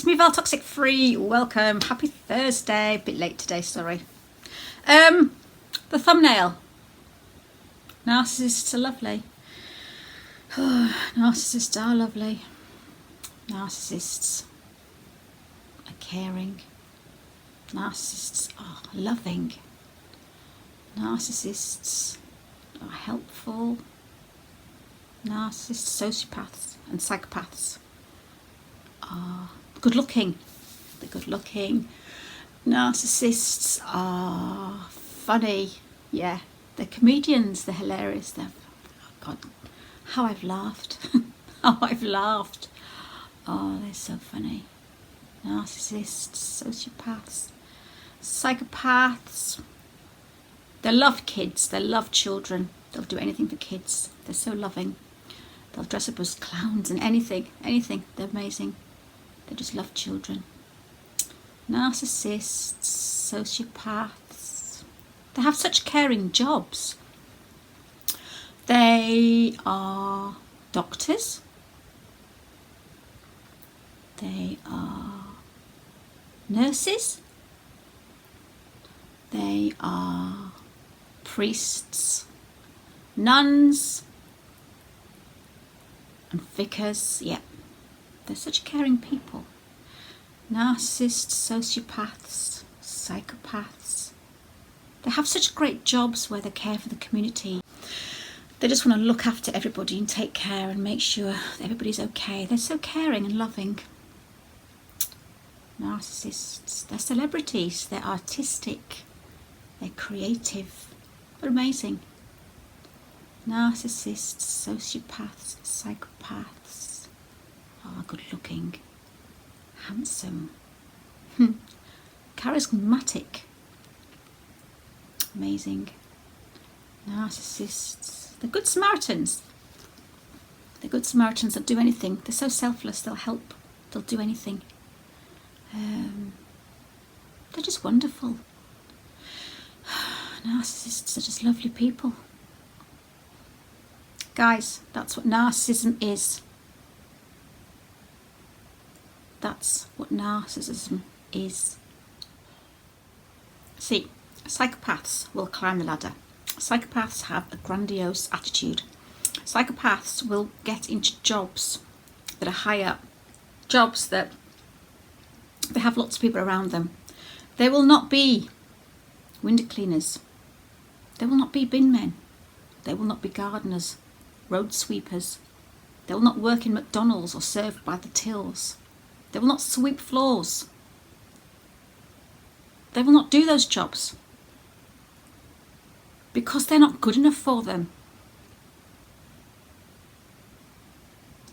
me, Val Toxic Free. Welcome. Happy Thursday. A bit late today, sorry. The thumbnail. Narcissists are lovely. Narcissists are lovely. Narcissists are caring. Narcissists are loving. Narcissists are helpful. Narcissists, sociopaths and psychopaths are good looking. They're good looking. Narcissists are funny. Yeah, they're comedians. They're hilarious. They're, oh God, how I've laughed. How I've laughed. Oh, they're so funny. Narcissists, sociopaths, psychopaths. They love kids. They love children. They'll do anything for kids. They're so loving. They'll dress up as clowns and anything. They're amazing. They just love children. Narcissists, sociopaths. They have such caring jobs. They are doctors. They are nurses. They are priests, nuns, and vicars. Yeah, they're such caring people. Narcissists, sociopaths, psychopaths. They have such great jobs where they care for the community. They just want to look after everybody and take care and make sure that everybody's okay. They're so caring and loving. Narcissists, they're celebrities, they're artistic, they're creative, they're amazing. Narcissists, sociopaths, psychopaths are good looking, handsome, charismatic, amazing. Narcissists, they're good Samaritans. They're good Samaritans, they'll do anything. They're so selfless, they'll help, they'll do anything. They're just wonderful. Narcissists are just lovely people. Guys, that's what narcissism is. That's what narcissism is. See, psychopaths will climb the ladder. Psychopaths have a grandiose attitude. Psychopaths will get into jobs that are high up, jobs that they have lots of people around them. They will not be window cleaners. They will not be bin men. They will not be gardeners, road sweepers. They will not work in McDonald's or served by the tills. They will not sweep floors. They will not do those jobs because they're not good enough for them.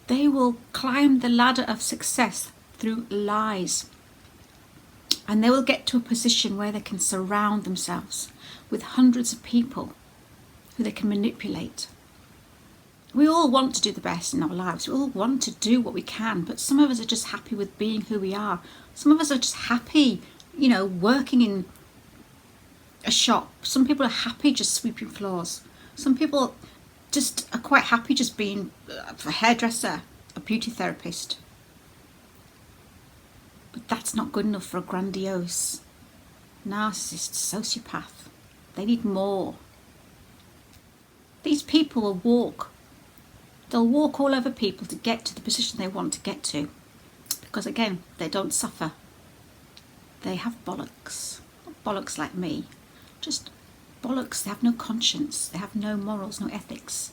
They will climb the ladder of success through lies. And they will get to a position where they can surround themselves with hundreds of people who they can manipulate. We all want to do the best in our lives. We all want to do what we can, but some of us are just happy with being who we are. Some of us are just happy, working in a shop. Some people are happy just sweeping floors. Some people just are quite happy just being a hairdresser, a beauty therapist. But that's not good enough for a grandiose narcissist, sociopath. They need more. These people will walk. They'll walk all over people to get to the position they want to get to. Because again, they don't suffer. They have bollocks. Not bollocks like me. Just bollocks. They have no conscience. They have no morals, no ethics.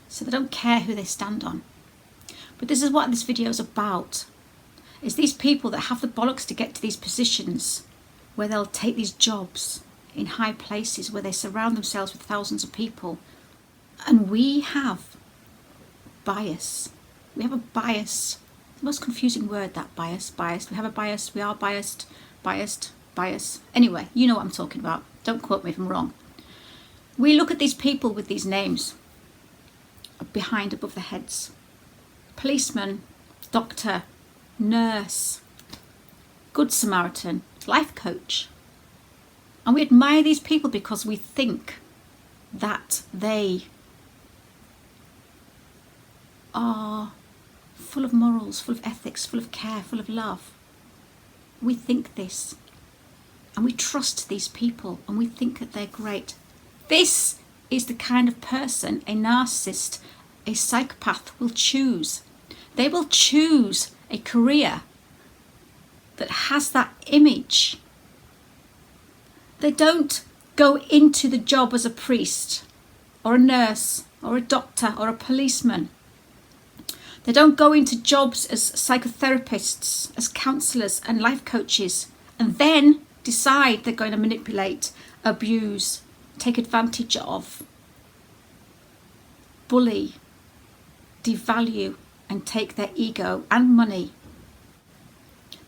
So they don't care who they stand on. But this is what this video is about. It's these people that have the bollocks to get to these positions where they'll take these jobs in high places where they surround themselves with thousands of people. And we have bias. We have a bias. The most confusing word, that bias. Biased. We have a bias. We are biased. Bias. Anyway, you know what I'm talking about. Don't quote me if I'm wrong. We look at these people with these names behind, above their heads. Policeman, doctor, nurse, good Samaritan, life coach. And we admire these people because we think that they are full of morals, full of ethics, full of care, full of love. We think this. And we trust these people and we think that they're great. This is the kind of person a narcissist, a psychopath will choose. They will choose a career that has that image. They don't go into the job as a priest or a nurse or a doctor or a policeman. They don't go into jobs as psychotherapists, as counsellors and life coaches, and then decide they're going to manipulate, abuse, take advantage of, bully, devalue, and take their ego and money.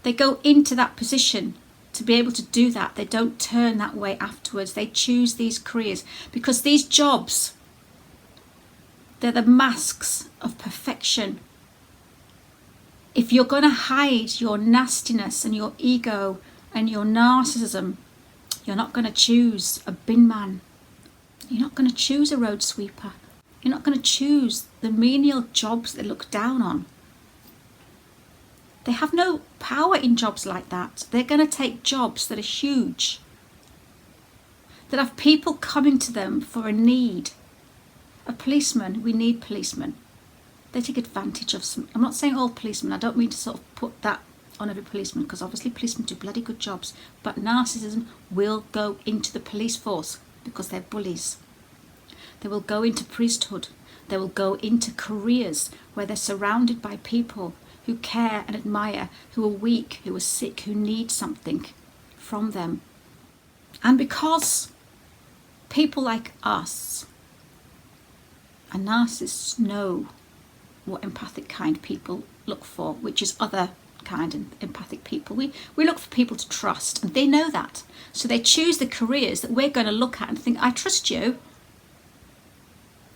They go into that position to be able to do that. They don't turn that way afterwards. They choose these careers because these jobs, they're the masks of perfection. If you're going to hide your nastiness and your ego and your narcissism, you're not going to choose a bin man. You're not going to choose a road sweeper. You're not going to choose the menial jobs they look down on. They have no power in jobs like that. They're going to take jobs that are huge, that have people coming to them for a need. A policeman, we need policemen. They take advantage of some. I'm not saying all policemen. I don't mean to sort of put that on every policeman, because obviously policemen do bloody good jobs. But narcissism will go into the police force because they're bullies. They will go into priesthood. They will go into careers where they're surrounded by people who care and admire, who are weak, who are sick, who need something from them. And because people like us and narcissists know what empathic kind people look for, which is other kind of empathic people. We look for people to trust, and they know that. So they choose the careers that we're going to look at and think, I trust you.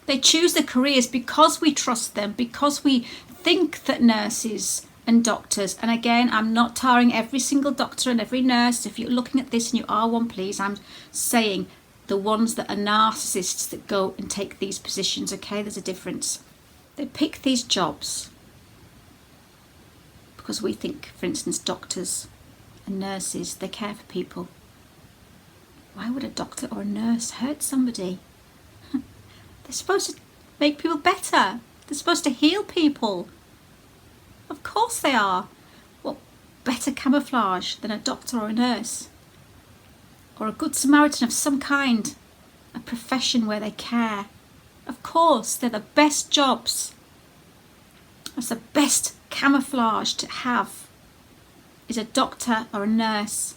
They choose the careers because we trust them, because we think that nurses and doctors, and again, I'm not tarring every single doctor and every nurse. If you're looking at this and you are one, please, I'm saying the ones that are narcissists that go and take these positions, okay? There's a difference. They pick these jobs because we think, for instance, doctors and nurses, they care for people. Why would a doctor or a nurse hurt somebody? They're supposed to make people better. They're supposed to heal people. Of course they are. What better camouflage than a doctor or a nurse? Or a good Samaritan of some kind. A profession where they care. Of course, they're the best jobs. That's the best camouflage to have, is a doctor or a nurse.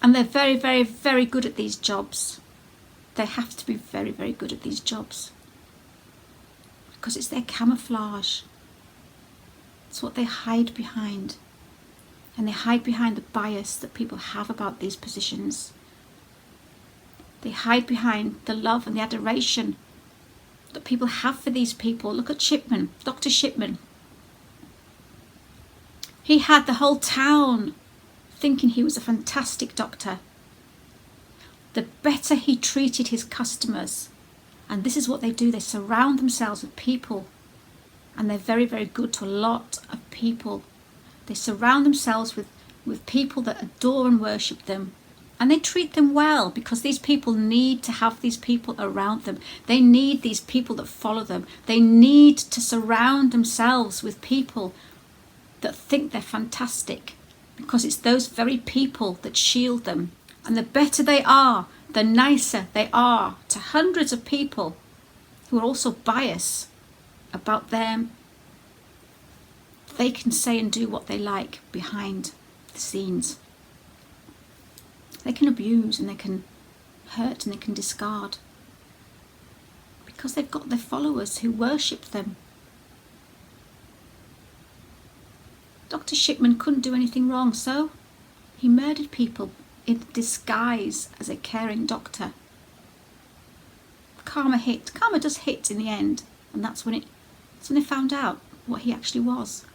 And they're very, very, very good at these jobs. They have to be very, very good at these jobs. Because it's their camouflage. It's what they hide behind. And they hide behind the bias that people have about these positions. They hide behind the love and the adoration that people have for these people. Look at Shipman, Dr. Shipman. He had the whole town thinking he was a fantastic doctor. The better he treated his customers, and this is what they do, they surround themselves with people, and they're very, very good to a lot of people. They surround themselves with people that adore and worship them. And they treat them well because these people need to have these people around them. They need these people that follow them. They need to surround themselves with people that think they're fantastic because it's those very people that shield them. And the better they are, the nicer they are to hundreds of people who are also biased about them. They can say and do what they like behind the scenes. They can abuse and they can hurt and they can discard because they've got their followers who worship them. Dr. Shipman couldn't do anything wrong, so he murdered people in disguise as a caring doctor. Karma hit. Karma does hit in the end, and that's when they found out what he actually was.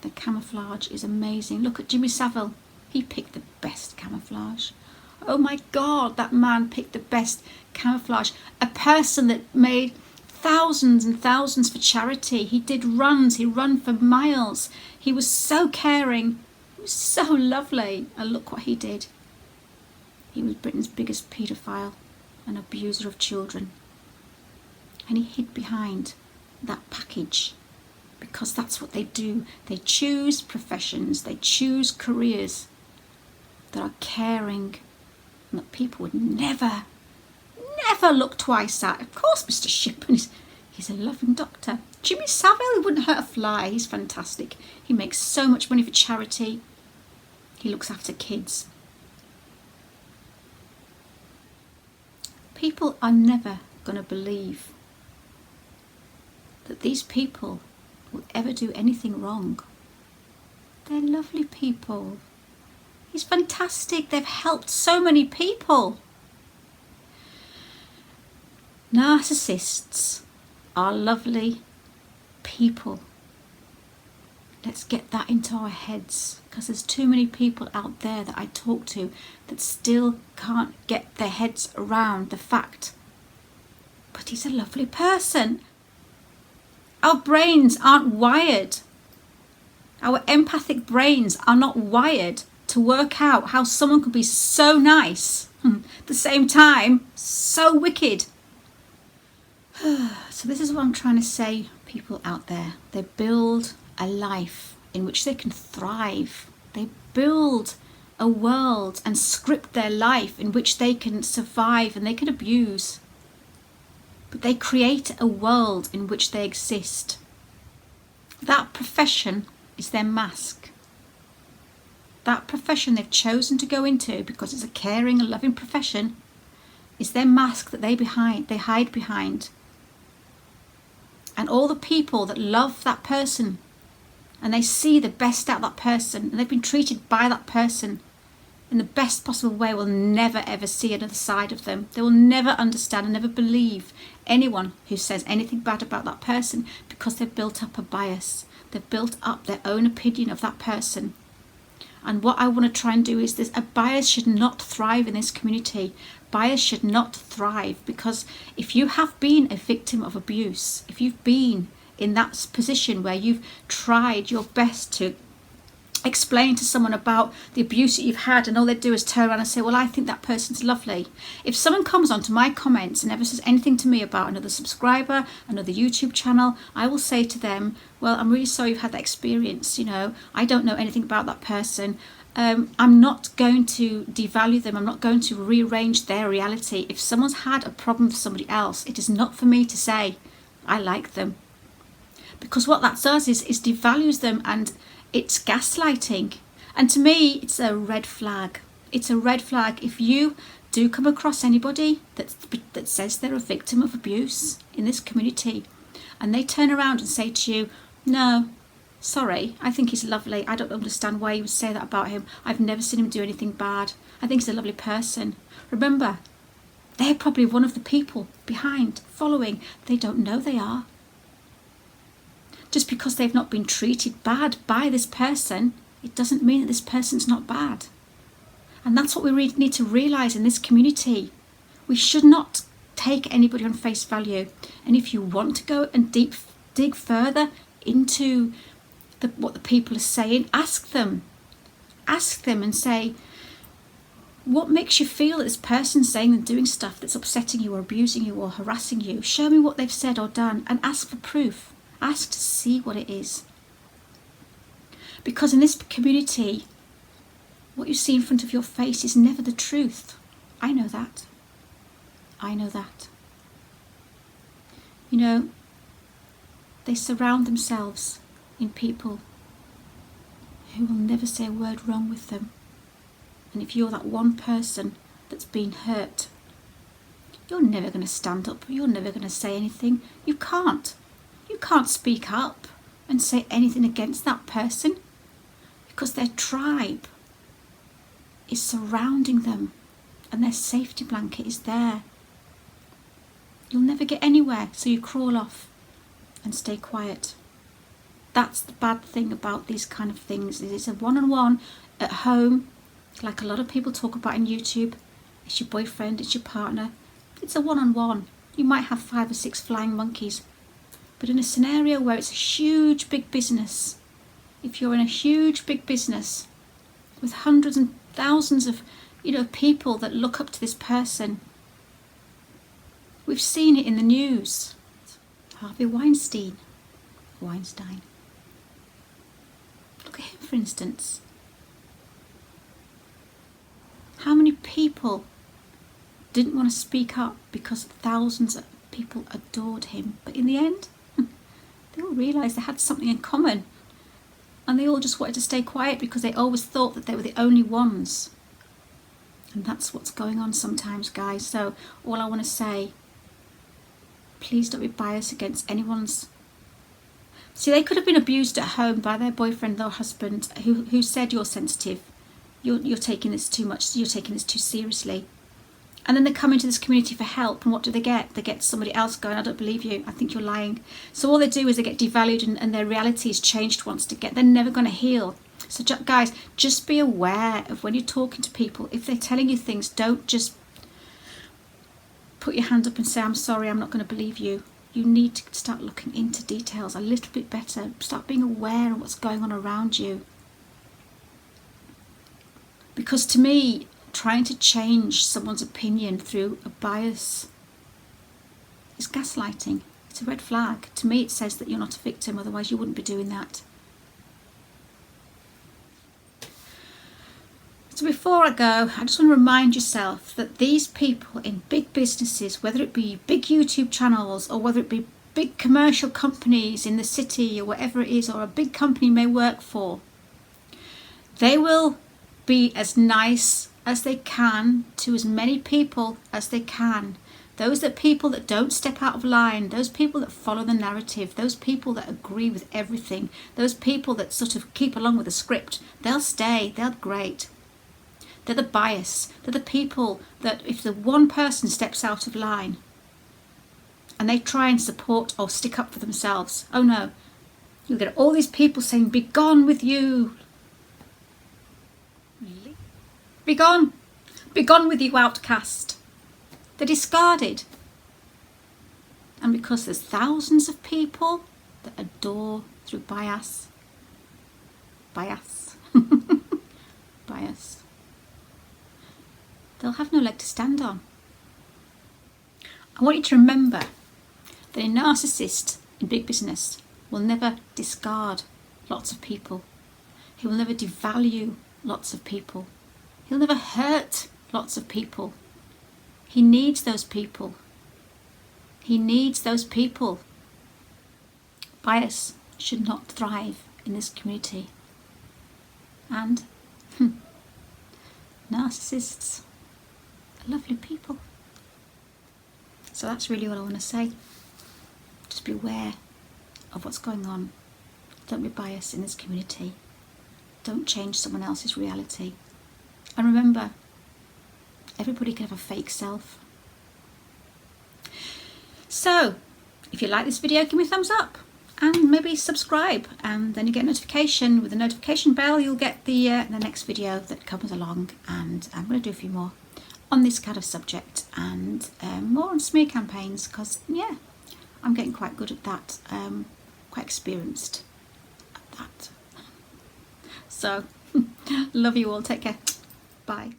The camouflage is amazing. Look at Jimmy Savile. He picked the best camouflage. Oh my God, that man picked the best camouflage. A person that made thousands and thousands for charity. He did runs. He ran for miles. He was so caring. He was so lovely. And look what he did. He was Britain's biggest paedophile and abuser of children. And he hid behind that package because that's what they do. They choose professions, they choose careers that are caring and that people would never look twice at. Of course, Mr. Shipman, he's a loving doctor. Jimmy Savile, he wouldn't hurt a fly. He's fantastic. He makes so much money for charity. He looks after kids. People are never going to believe that these people will ever do anything wrong. They're lovely people. He's fantastic. They've helped so many people. Narcissists are lovely people. Let's get that into our heads, because there's too many people out there that I talk to that still can't get their heads around the fact, but he's a lovely person. Our brains aren't wired. Our empathic brains are not wired to work out how someone could be so nice, at the same time, so wicked. So this is what I'm trying to say, people out there. They build a life in which they can thrive. They build a world and script their life in which they can survive and they can abuse. But they create a world in which they exist. That profession is their mask. That profession they've chosen to go into because it's a caring and loving profession is their mask that they hide behind. And all the people that love that person and they see the best out of that person and they've been treated by that person in the best possible way will never ever see another side of them. They will never understand and never believe anyone who says anything bad about that person because they've built up a bias. They've built up their own opinion of that person. And what I want to try and do is this: a bias should not thrive in this community. Bias should not thrive, because if you have been a victim of abuse, if you've been in that position where you've tried your best to explain to someone about the abuse that you've had and all they do is turn around and say, well, I think that person's lovely. If someone comes onto my comments and never says anything to me about another subscriber, another YouTube channel, I will say to them, well, I'm really sorry you've had that experience. I don't know anything about that person. I'm not going to devalue them. I'm not going to rearrange their reality. If someone's had a problem with somebody else, it is not for me to say I like them, because what that does is devalues them, and it's gaslighting. And to me, it's a red flag. It's a red flag if you do come across anybody that says they're a victim of abuse in this community and they turn around and say to you, no, sorry, I think he's lovely. I don't understand why you would say that about him. I've never seen him do anything bad. I think he's a lovely person. Remember, they're probably one of the people behind, following. They don't know they are. Just because they've not been treated bad by this person, it doesn't mean that this person's not bad. And that's what we really need to realise in this community. We should not take anybody on face value. And if you want to go and dig further into what the people are saying, ask them. Ask them and say, what makes you feel that this person's saying and doing stuff that's upsetting you or abusing you or harassing you? Show me what they've said or done, and ask for proof. Ask to see what it is. Because in this community, what you see in front of your face is never the truth. I know that. I know that. They surround themselves in people who will never say a word wrong with them. And if you're that one person that's been hurt, you're never going to stand up. You're never going to say anything. You can't. You can't speak up and say anything against that person, because their tribe is surrounding them and their safety blanket is there. You'll never get anywhere, so you crawl off and stay quiet. That's the bad thing about these kind of things. It's a one-on-one at home, like a lot of people talk about in YouTube. It's your boyfriend, it's your partner. It's a one-on-one. You might have 5 or 6 flying monkeys. But in a scenario where it's a huge, big business, if you're in a huge big business with hundreds and thousands of people that look up to this person. We've seen it in the news. Harvey Weinstein. Look at him, for instance. How many people didn't want to speak up because thousands of people adored him? But in the end, they all realised they had something in common. And they all just wanted to stay quiet because they always thought that they were the only ones. And that's what's going on sometimes, guys. So all I want to say, please don't be biased against anyone's. See, they could have been abused at home by their boyfriend or husband who said, you're sensitive, you're taking this too much, you're taking this too seriously. And then they come into this community for help, and what do? They get somebody else going, I don't believe you, I think you're lying. So all they do is they get devalued, and their reality is changed once again. They're never going to heal. So guys, just be aware of when you're talking to people. If they're telling you things, don't just put your hand up and say, I'm sorry, I'm not going to believe you. You need to start looking into details a little bit better. Start being aware of what's going on around you. Because to me, trying to change someone's opinion through a bias is gaslighting. It's a red flag. To me, it says that you're not a victim, otherwise you wouldn't be doing that. So before I go, I just want to remind yourself that these people in big businesses, whether it be big YouTube channels or whether it be big commercial companies in the city or whatever it is, or a big company you may work for, they will be as nice as they can to as many people as they can. Those people that don't step out of line, those people that follow the narrative, those people that agree with everything, those people that sort of keep along with the script, they'll stay, they're great. They're the bias. They're the people that if the one person steps out of line and they try and support or stick up for themselves, oh no, you'll get all these people saying, be gone with you. Be gone. Be gone with you, outcast. They're discarded. And because there's thousands of people that adore through bias, they'll have no leg to stand on. I want you to remember that a narcissist in big business will never discard lots of people. He will never devalue lots of people. He'll never hurt lots of people. He needs those people. He needs those people. Bias should not thrive in this community. And narcissists are lovely people. So that's really all I want to say. Just be aware of what's going on. Don't be biased in this community. Don't change someone else's reality. And remember, everybody can have a fake self. So, if you like this video, give me a thumbs up and maybe subscribe, and then you get a notification. With the notification bell, you'll get the next video that comes along, and I'm going to do a few more on this kind of subject and more on smear campaigns, because yeah, I'm getting quite good at that, quite experienced at that. So, love you all, take care, bye.